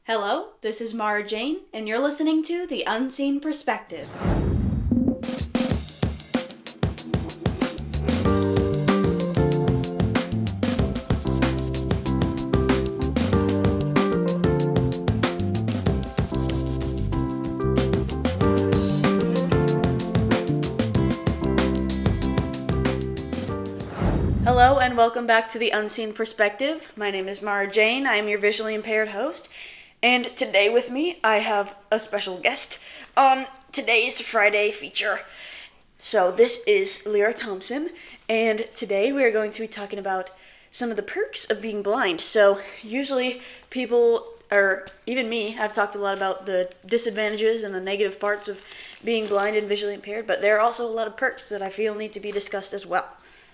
Hello, this is Mara Jane, and you're listening to The Unseen Perspective. Hello, and welcome back to The Unseen Perspective. My name is Mara Jane. I am your visually impaired host. And today with me, I have a special guest on today's Friday feature. So this is Lyra Thompson, and today we are going to be talking about some of the perks of being blind. So usually people, or even me, I've talked a lot about the disadvantages and the negative parts of being blind and visually impaired, but there are also a lot of perks that I feel need to be discussed as well.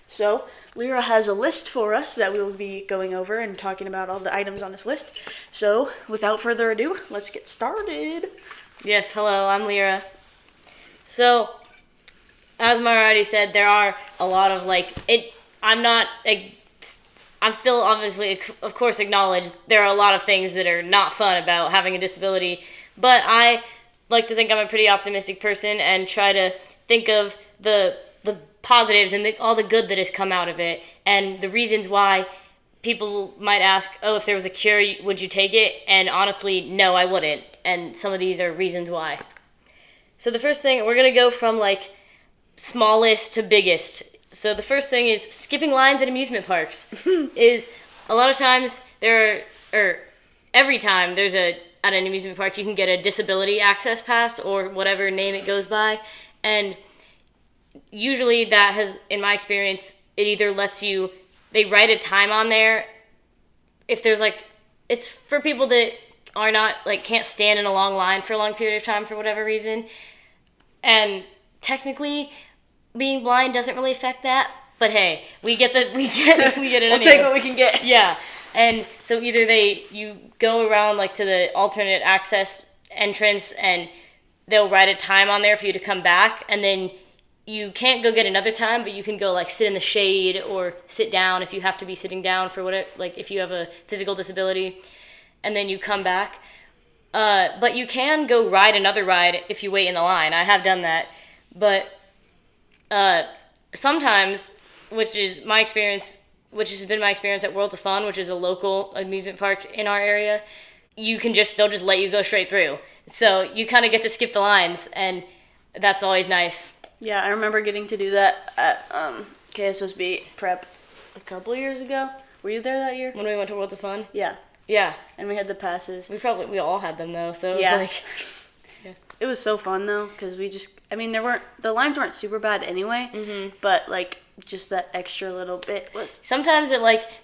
So, Lyra has a list for us that we will be going over and talking about all the items on this list. So, without further ado, let's get started. Yes, hello, I'm Lyra. So, as Mara already said, there are a lot of, I'm still obviously, of course, acknowledge there are a lot of things that are not fun about having a disability, but I like to think I'm a pretty optimistic person and try to think of the positives and all the good that has come out of it, and the reasons why. People might ask, oh, if there was a cure, would you take it? And honestly, no, I wouldn't. And some of these are reasons why. So the first thing, we're going to go from smallest to biggest. So the first thing is skipping lines at amusement parks. Is a lot of times every time there's at an amusement park, you can get a disability access pass or whatever name it goes by. And usually that has, in my experience, it either lets you, they write a time on there. If there's it's for people that are not, can't stand in a long line for a long period of time for whatever reason. And technically, being blind doesn't really affect that. But hey, we get it We'll anyway. take what we can get. Yeah. And so either you go around to the alternate access entrance and they'll write a time on there for you to come back, and then you can't go get another time, but you can go sit in the shade or sit down if you have to be sitting down for whatever, if you have a physical disability, and then you come back. But you can go ride another ride if you wait in the line. I have done that. But sometimes, which has been my experience at Worlds of Fun, which is a local amusement park in our area, they'll just let you go straight through. So you kind of get to skip the lines, and that's always nice. Yeah, I remember getting to do that at KSSB Prep a couple years ago. Were you there that year? When we went to Worlds of Fun? Yeah. Yeah. And we had the passes. We all had them, though, so it was yeah. It was so fun, though, because the lines weren't super bad anyway, but, just that extra little bit was... Sometimes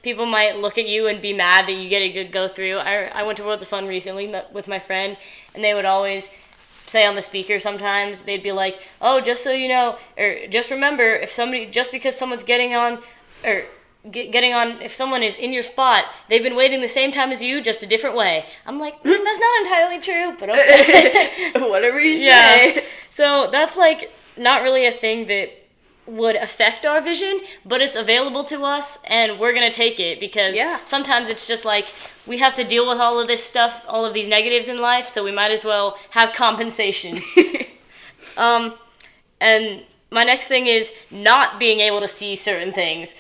people might look at you and be mad that you get a good go through. I went to Worlds of Fun recently with my friend, and they would always say on the speaker sometimes, they'd be like, oh, just so you know, or just remember, just because someone's getting on, if someone is in your spot, they've been waiting the same time as you, just a different way. I'm like, that's not entirely true, but okay. Whatever you say. So that's not really a thing that would affect our vision, but it's available to us, and we're going to take it, because sometimes it's just we have to deal with all of this stuff, all of these negatives in life, so we might as well have compensation. And my next thing is not being able to see certain things.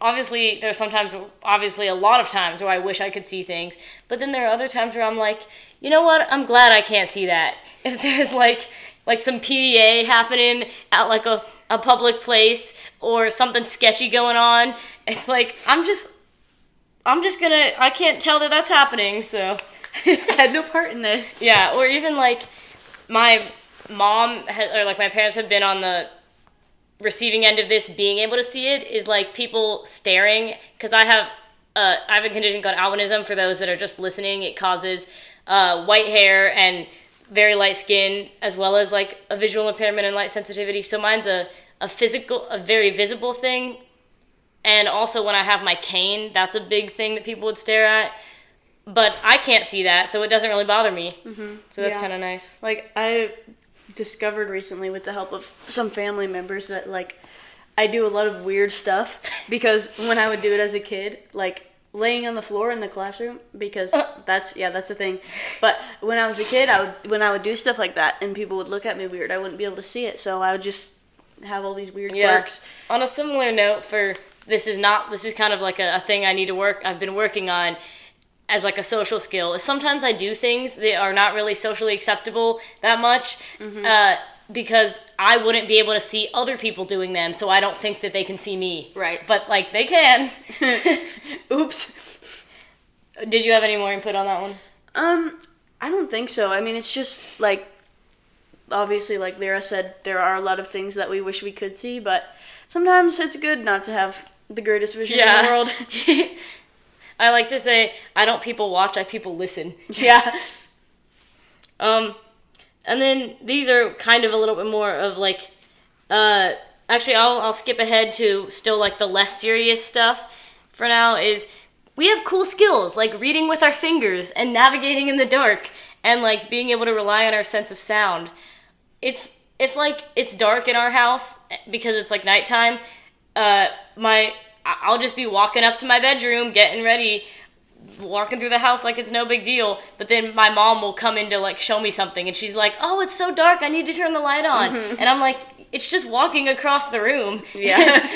Obviously, there's a lot of times where I wish I could see things, but then there are other times where I'm like, you know what, I'm glad I can't see that. If there's some PDA happening at a public place or something sketchy going on, it's I can't tell that that's happening, so. I had no part in this. Yeah, or even my mom my parents have been on the receiving end of this, being able to see it, is people staring, because I have a condition called albinism. For those that are just listening, it causes white hair and very light skin, as well as a visual impairment and light sensitivity. So mine's a very visible thing. And also when I have my cane, that's a big thing that people would stare at. But I can't see that, so it doesn't really bother me. Mm-hmm. So that's kind of nice. I discovered recently, with the help of some family members, that I do a lot of weird stuff, because when I would do it as a kid, laying on the floor in the classroom because that's a thing. But when I was a kid, when I would do stuff like that and people would look at me weird, I wouldn't be able to see it. So I would just have all these weird quirks. On a similar note, this is kind of like a thing I've been working on as like a social skill. Is sometimes I do things that are not really socially acceptable that much. Because I wouldn't be able to see other people doing them, so I don't think that they can see me. Right. But, like, they can. Oops. Did you have any more input on that one? I don't think so. I mean, it's just, like, obviously, like Lyra said, there are a lot of things that we wish we could see, but sometimes it's good not to have the greatest vision in the world. I like to say, I don't people watch, I people listen. Yeah. And then these are kind of a little bit more of like, actually I'll skip ahead to still like the less serious stuff for now is we have cool skills like reading with our fingers and navigating in the dark and like being able to rely on our sense of sound. If it's dark in our house because it's like nighttime, I'll just be walking up to my bedroom, getting ready, walking through the house like it's no big deal, but then my mom will come in to like show me something and she's like, oh, it's so dark, I need to turn the light on. And I'm like, it's just walking across the room. Yeah.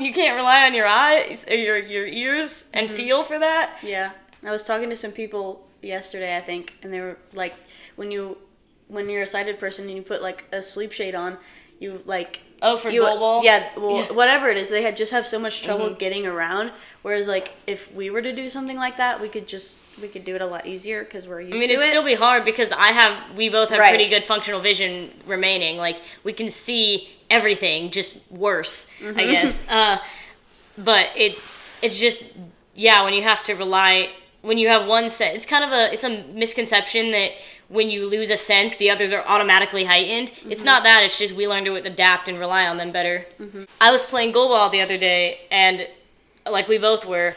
You can't rely on your eyes or your ears and feel for that? Yeah. I was talking to some people yesterday, I think, and they were like, when you're a sighted person and you put like a sleep shade on, you like goalball? Yeah, whatever it is, they just have so much trouble getting around. Whereas, like, if we were to do something like that, we could do it a lot easier because we're used to it. I mean, it'd still be hard because we both have pretty good functional vision remaining. Like, we can see everything, just worse, I guess. But it's just, when you have to when you have one sense, it's a misconception that when you lose a sense, the others are automatically heightened. It's not that, it's just we learn to adapt and rely on them better. I was playing goalball the other day, and like we both were,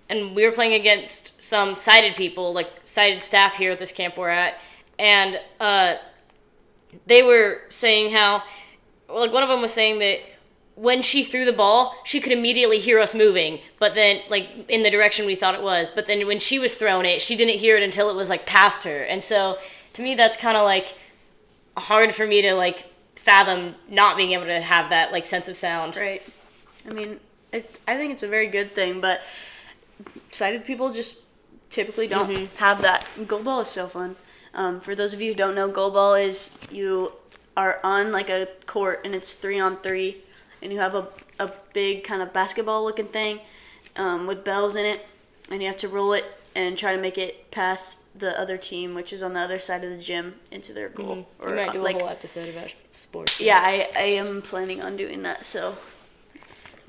and we were playing against some sighted people, like sighted staff here at this camp we're at, and they were saying how, like one of them was saying that when she threw the ball, she could immediately hear us moving, but then, like, in the direction we thought it was. But then when she was throwing it, she didn't hear it until it was, like, past her. And so, to me, that's kind of, like, hard for me to, like, fathom not being able to have that, like, sense of sound. Right. I mean, I think it's a very good thing, but sighted people just typically don't have that. Goalball is so fun. For those of you who don't know, goalball is you are on, like, a court, and it's 3-on-3. And you have a big kind of basketball-looking thing with bells in it, and you have to roll it and try to make it past the other team, which is on the other side of the gym, into their goal. Or we might do a whole episode about sports. Yeah, I am planning on doing that, so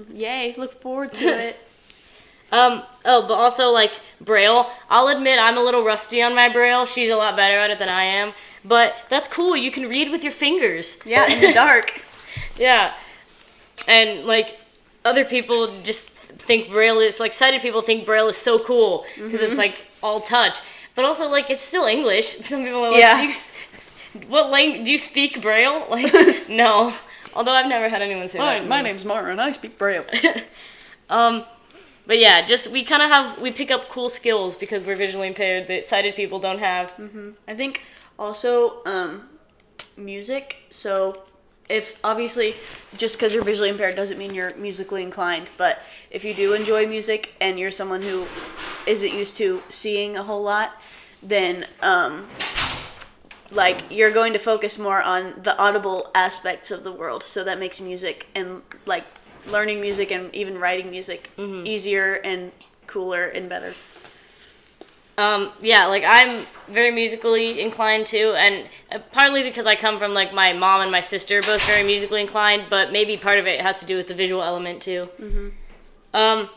yay, look forward to it. But also, like, Braille. I'll admit I'm a little rusty on my Braille. She's a lot better at it than I am. But that's cool. You can read with your fingers. Yeah, in the dark. Yeah. And, like, other people just think Braille is, like, sighted people think Braille is so cool because it's, like, all touch. But also, like, it's still English. Some people are like, do you speak Braille? Like, no. Although I've never had anyone say that to me. My name's Mara and I speak Braille. But yeah, just we pick up cool skills because we're visually impaired that sighted people don't have. I think also music, so if obviously just because you're visually impaired doesn't mean you're musically inclined, but if you do enjoy music and you're someone who isn't used to seeing a whole lot, then like you're going to focus more on the audible aspects of the world, so that makes music and like learning music and even writing music easier and cooler and better. Yeah, like I'm very musically inclined too, and partly because I come from like my mom and my sister both very musically inclined, but maybe part of it has to do with the visual element too. And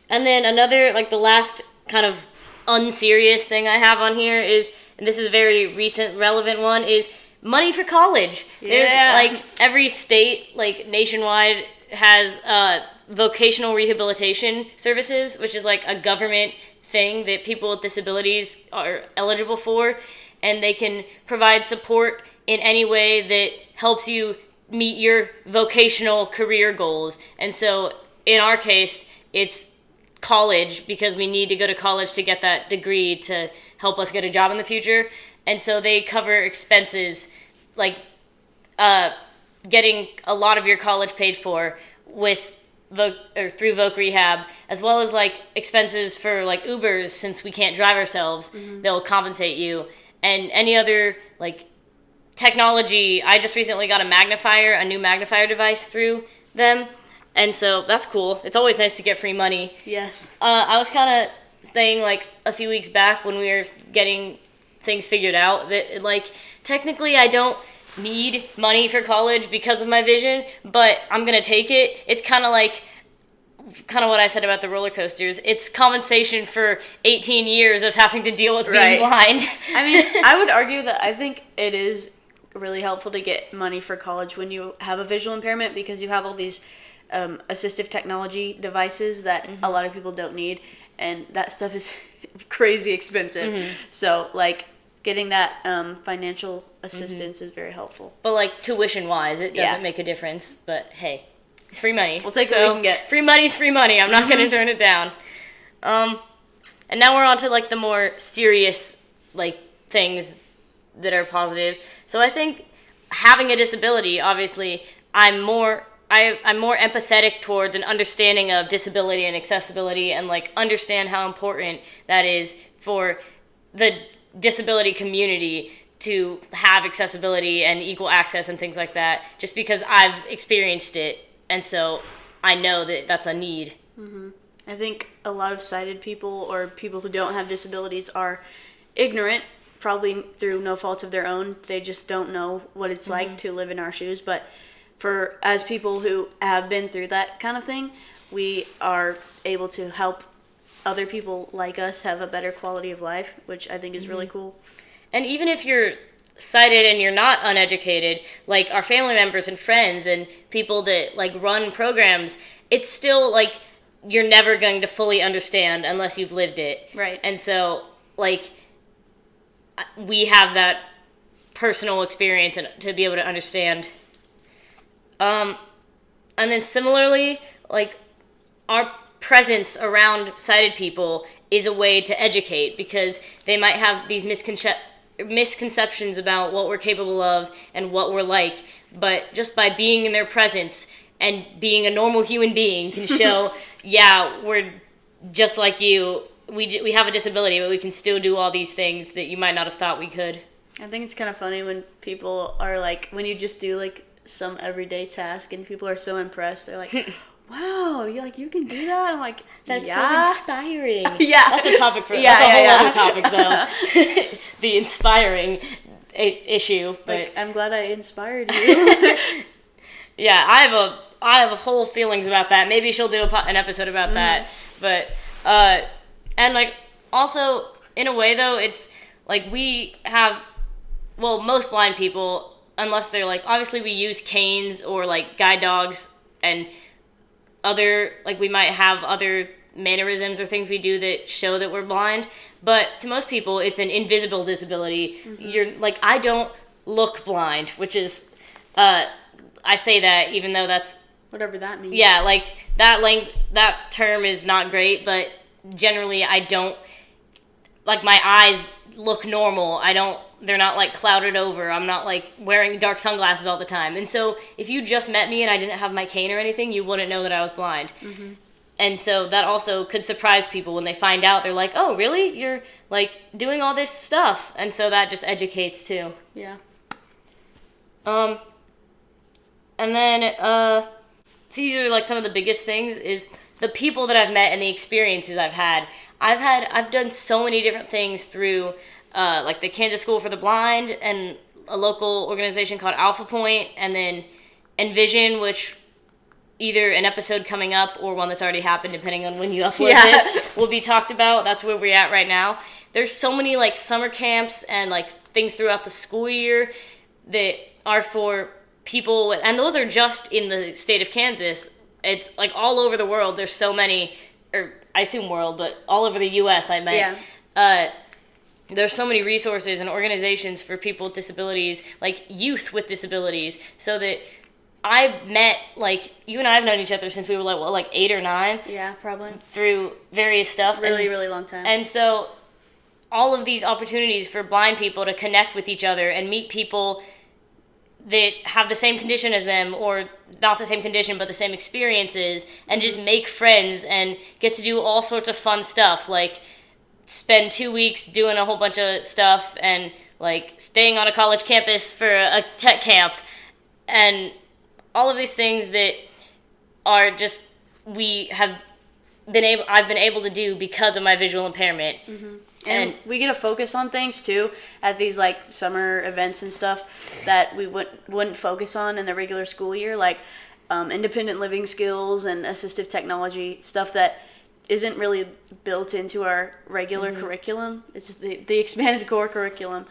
then another, like the last kind of unserious thing I have on here is, and this is a very recent relevant one, is money for college. There's like every state, like nationwide, has vocational rehabilitation services, which is like a government thing that people with disabilities are eligible for, and they can provide support in any way that helps you meet your vocational career goals. And so in our case, it's college because we need to go to college to get that degree to help us get a job in the future. And so they cover expenses like getting a lot of your college paid for with through Voc Rehab, as well as like expenses for like Ubers, since we can't drive ourselves. They'll compensate you, and any other like technology. I just recently got a new magnifier device through them, and so that's cool. It's always nice to get free money. Yes. I was kind of saying like a few weeks back when we were getting things figured out that like technically I don't need money for college because of my vision, but I'm gonna take it. It's kind of what I said about the roller coasters. It's compensation for 18 years of having to deal with being blind. I mean, I would argue that I think it is really helpful to get money for college when you have a visual impairment, because you have all these assistive technology devices that a lot of people don't need, and that stuff is crazy expensive. So like getting that financial assistance is very helpful. But like tuition wise, it doesn't make a difference. But hey, it's free money. We'll take what we can get. Free money's free money. I'm not going to turn it down. And now we're on to like the more serious like things that are positive. So I think having a disability, obviously, I'm more empathetic towards an understanding of disability and accessibility, and like understand how important that is for the disability community to have accessibility and equal access and things like that, just because I've experienced it, and so I know that that's a need. I think a lot of sighted people or people who don't have disabilities are ignorant, probably through no fault of their own. They just don't know what it's like to live in our shoes. But as people who have been through that kind of thing, we are able to help other people like us have a better quality of life, which I think is really cool. And even if you're sighted and you're not uneducated, like our family members and friends and people that like run programs, it's still like you're never going to fully understand unless you've lived it. Right. And so like we have that personal experience and to be able to understand. And then similarly, like our presence around sighted people is a way to educate, because they might have these misconceptions about what we're capable of and what we're like, but just by being in their presence and being a normal human being can show, yeah, we're just like you. We have a disability, but we can still do all these things that you might not have thought we could. I think it's kind of funny when people are like, when you just do like some everyday task and people are so impressed. They're like, wow, you can do that? I'm like, that's yeah. so inspiring. Yeah. That's a topic that's a whole other topic, though. The inspiring issue. But like, I'm glad I inspired you. Yeah, I have a whole feelings about that. Maybe she'll do an episode about that. But, and like, also, in a way, though, it's like we have, well, most blind people, unless they're like, obviously we use canes or like guide dogs and other, like we might have other mannerisms or things we do that show that we're blind, but to most people it's an invisible disability. You're like, I don't look blind, which is I say that even though that's whatever that means. Yeah, like that term is not great, but generally I don't, like, my eyes look normal. They're not like clouded over. I'm not like wearing dark sunglasses all the time. And so if you just met me and I didn't have my cane or anything, you wouldn't know that I was blind. And so that also could surprise people when they find out. They're like, oh, really? You're like doing all this stuff. And so that just educates too. Yeah. And then these are like some of the biggest things is the people that I've met and the experiences I've had. I've done so many different things through like the Kansas School for the Blind and a local organization called Alpha Point, and then Envision, which either an episode coming up or one that's already happened, depending on when you upload this, will be talked about. That's where we're at right now. There's so many like summer camps and like things throughout the school year that are for people with, and those are just in the state of Kansas. It's like all over the world. There's so many, or I assume world, but all over the U.S. I meant. Yeah. There's so many resources and organizations for people with disabilities, like youth with disabilities, so that I met, like, you and I have known each other since we were, like 8 or 9? Yeah, probably. Through various stuff. Really long time. And so all of these opportunities for blind people to connect with each other and meet people that have the same condition as them, or not the same condition but the same experiences, and just make friends and get to do all sorts of fun stuff, like spend 2 weeks doing a whole bunch of stuff and like staying on a college campus for a tech camp, and all of these things that are just I've been able to do because of my visual impairment. Mm-hmm. And we get to focus on things too at these like summer events and stuff that we wouldn't focus on in the regular school year, like independent living skills and assistive technology, stuff that isn't really built into our regular curriculum. It's the expanded core curriculum.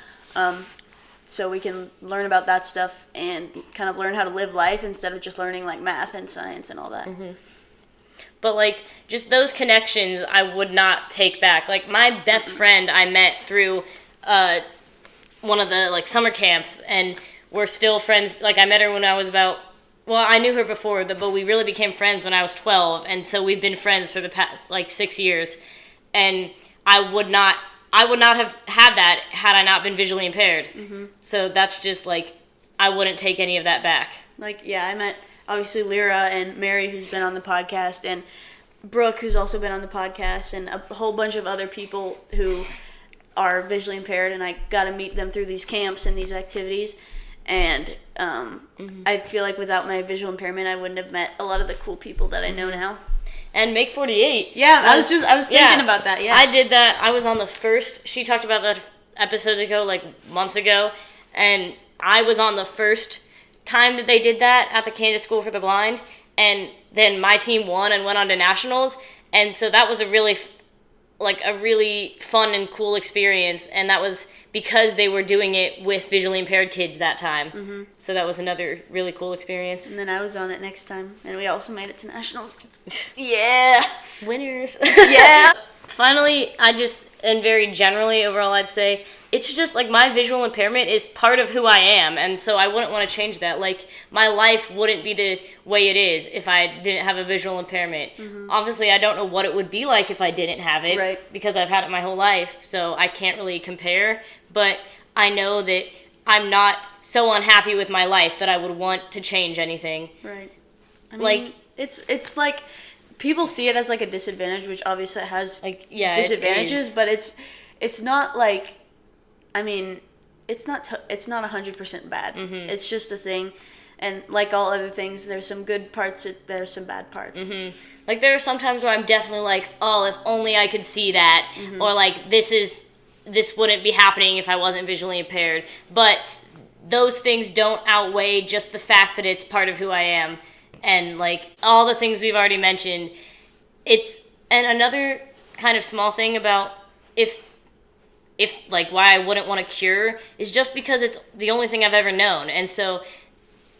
So we can learn about that stuff and kind of learn how to live life instead of just learning like math and science and all that. Mm-hmm. But, like, just those connections I would not take back. Like, my best friend I met through one of the, like, summer camps, and we're still friends. Like, I met her when I was I knew her before, but we really became friends when I was 12, and so we've been friends for the past, like, 6 years. And I would not have had that had I not been visually impaired. Mm-hmm. So that's just, like, I wouldn't take any of that back. Like, yeah, I met obviously Lyra and Mary, who's been on the podcast, and Brooke, who's also been on the podcast, and a whole bunch of other people who are visually impaired, and I got to meet them through these camps and these activities. And I feel like without my visual impairment, I wouldn't have met a lot of the cool people that I know now. And Make 48. Yeah, I was thinking about that. Yeah, I did that. I was on the first. She talked about that episodes ago, like months ago, and I was on the first time that they did that at the Kansas School for the Blind, and then my team won and went on to nationals, and so that was a really fun and cool experience, and that was because they were doing it with visually impaired kids that time. Mm-hmm. So that was another really cool experience. And then I was on it next time, and we also made it to nationals. Yeah, winners. Yeah. Finally, and very generally overall, I'd say it's just like my visual impairment is part of who I am, and so I wouldn't want to change that. Like, my life wouldn't be the way it is if I didn't have a visual impairment. Mm-hmm. Obviously, I don't know what it would be like if I didn't have it, right, because I've had it my whole life, so I can't really compare, but I know that I'm not so unhappy with my life that I would want to change anything. Right. I mean, it's like people see it as like a disadvantage, which obviously has disadvantages, but it's not like, I mean, it's not 100% bad. Mm-hmm. It's just a thing, and like all other things, there's some good parts. There's some bad parts. Mm-hmm. Like, there are some times where I'm definitely like, oh, if only I could see that, mm-hmm, or like this wouldn't be happening if I wasn't visually impaired. But those things don't outweigh just the fact that it's part of who I am, and like all the things we've already mentioned. And another kind of small thing about if like why I wouldn't want to cure is just because it's the only thing I've ever known. And so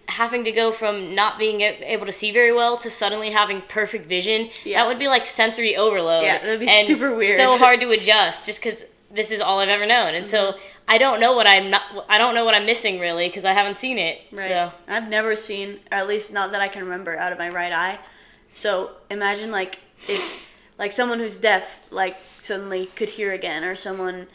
having to go from not being able to see very well to suddenly having perfect vision, that would be like sensory overload. Yeah, that'd be super weird. So hard to adjust just because this is all I've ever known. And so I don't know what I'm missing really, because I haven't seen it. Right. So I've never seen, or at least not that I can remember, out of my right eye. So imagine like if like someone who's deaf like suddenly could hear again, or someone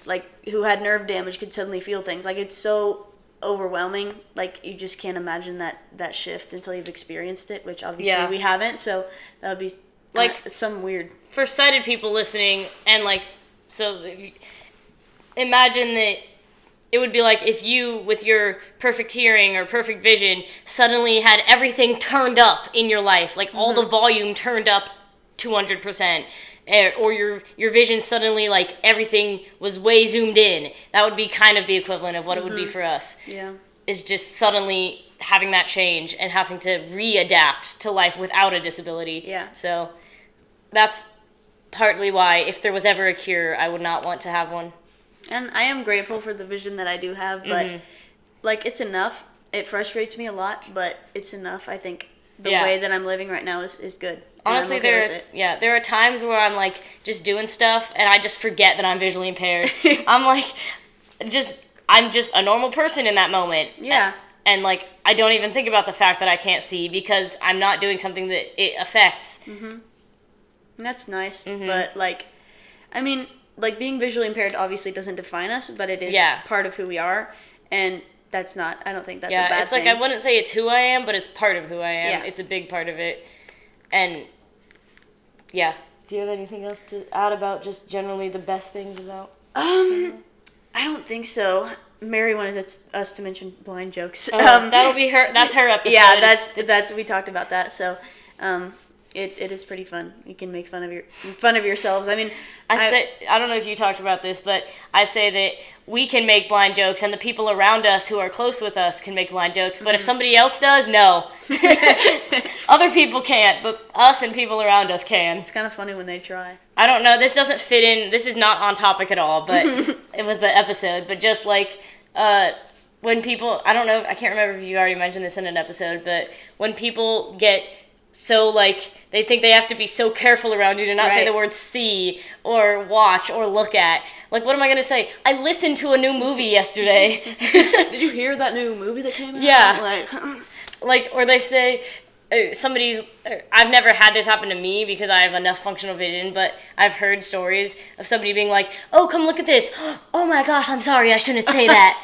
like who had nerve damage could suddenly feel things. Like, it's so overwhelming. Like, you just can't imagine that shift until you've experienced it, which obviously we haven't. So that would be like some weird for sighted people listening. And like, so imagine that it would be like if you, with your perfect hearing or perfect vision, suddenly had everything turned up in your life, like all the volume turned up 200%, or your vision suddenly, like, everything was way zoomed in. That would be kind of the equivalent of what it would be for us. Yeah. Is just suddenly having that change and having to readapt to life without a disability. Yeah. So that's partly why, if there was ever a cure, I would not want to have one. And I am grateful for the vision that I do have, but like, it's enough. It frustrates me a lot, but it's enough. I think the way that I'm living right now is good. Honestly, there are times where I'm like just doing stuff and I just forget that I'm visually impaired. I'm just a normal person in that moment. Yeah. And, like, I don't even think about the fact that I can't see because I'm not doing something that it affects. And that's nice. But, like, I mean, like, being visually impaired obviously doesn't define us, but it is part of who we are. And that's not, I don't think that's a bad thing. Yeah, it's like, I wouldn't say it's who I am, but it's part of who I am. Yeah. It's a big part of it. And, yeah. Do you have anything else to add about just generally the best things about? I don't think so. Mary wanted us to mention blind jokes. That'll be her. That's her episode. Yeah, that's we talked about that. So, it is pretty fun. You can make fun of yourselves. I mean, I don't know if you talked about this, but I say that we can make blind jokes, and the people around us who are close with us can make blind jokes. But if somebody else does, no. Other people can't, but us and people around us can. It's kind of funny when they try. I don't know. This doesn't fit in. This is not on topic at all, but it was the episode. But just like when people, I don't know, I can't remember if you already mentioned this in an episode, but when people get so, like, they think they have to be so careful around you to not say the word see or watch or look at. Like, what am I going to say? I listened to a new movie yesterday. Did you hear that new movie that came out? Yeah. Like, or they say, I've never had this happen to me because I have enough functional vision, but I've heard stories of somebody being like, oh, come look at this. Oh my gosh, I'm sorry, I shouldn't say that.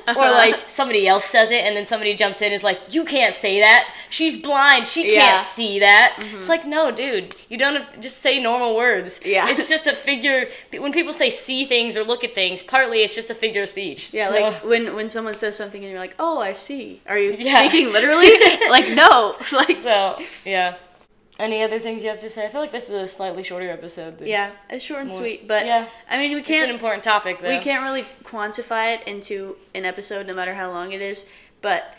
Or like somebody else says it and then somebody jumps in and is like, you can't say that. She's blind. She can't see that. It's like, no, dude, you don't just say normal words. Yeah. It's just a figure. When people say see things or look at things, partly it's just a figure of speech. Yeah, so, like when someone says something and you're like, oh, I see. Are you speaking literally? Like, no. Like, so, yeah. Any other things you have to say? I feel like this is a slightly shorter episode. Yeah, it's short and sweet, but I mean, we can't. It's an important topic, though. We can't really quantify it into an episode, no matter how long it is. But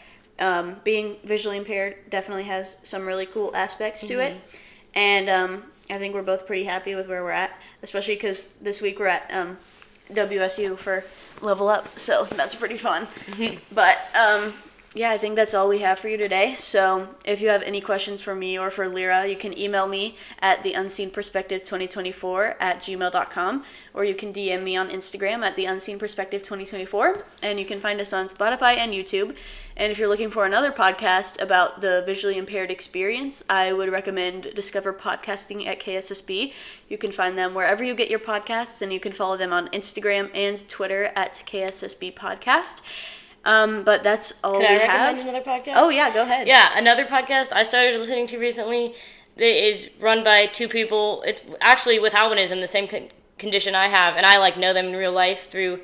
being visually impaired definitely has some really cool aspects to it, and I think we're both pretty happy with where we're at, especially because this week we're at WSU for Level Up, so that's pretty fun. But yeah, I think that's all we have for you today. So if you have any questions for me or for Lyra, you can email me at theunseenperspective2024@gmail.com, or you can DM me on Instagram at theunseenperspective2024, and you can find us on Spotify and YouTube. And if you're looking for another podcast about the visually impaired experience, I would recommend Discover Podcasting at KSSB. You can find them wherever you get your podcasts, and you can follow them on Instagram and Twitter at KSSB Podcast. But that's all we have. Can I recommend another podcast? Oh, yeah, go ahead. Yeah, another podcast I started listening to recently that is run by two people. It's actually with albinism, the same condition I have, and I, like, know them in real life through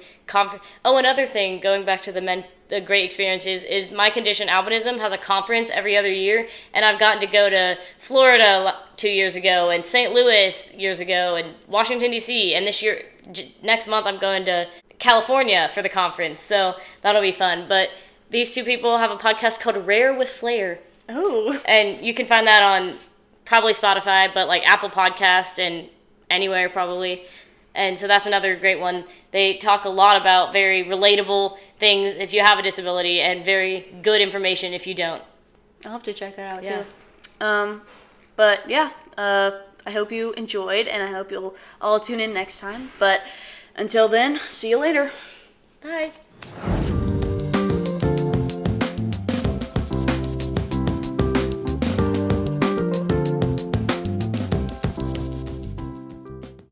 another thing, going back to the great experiences, is my condition, albinism, has a conference every other year, and I've gotten to go to Florida 2 years ago, and St. Louis years ago, and Washington, D.C., and this year, next month, I'm going to California for the conference, so that'll be fun. But these two people have a podcast called Rare with Flair. Oh. And you can find that on probably Spotify, but like Apple Podcast and anywhere probably. And so that's another great one. They talk a lot about very relatable things if you have a disability and very good information if you don't. I'll have to check that out too. But yeah, I hope you enjoyed, and I hope you'll all tune in next time. But until then, see you later. Bye.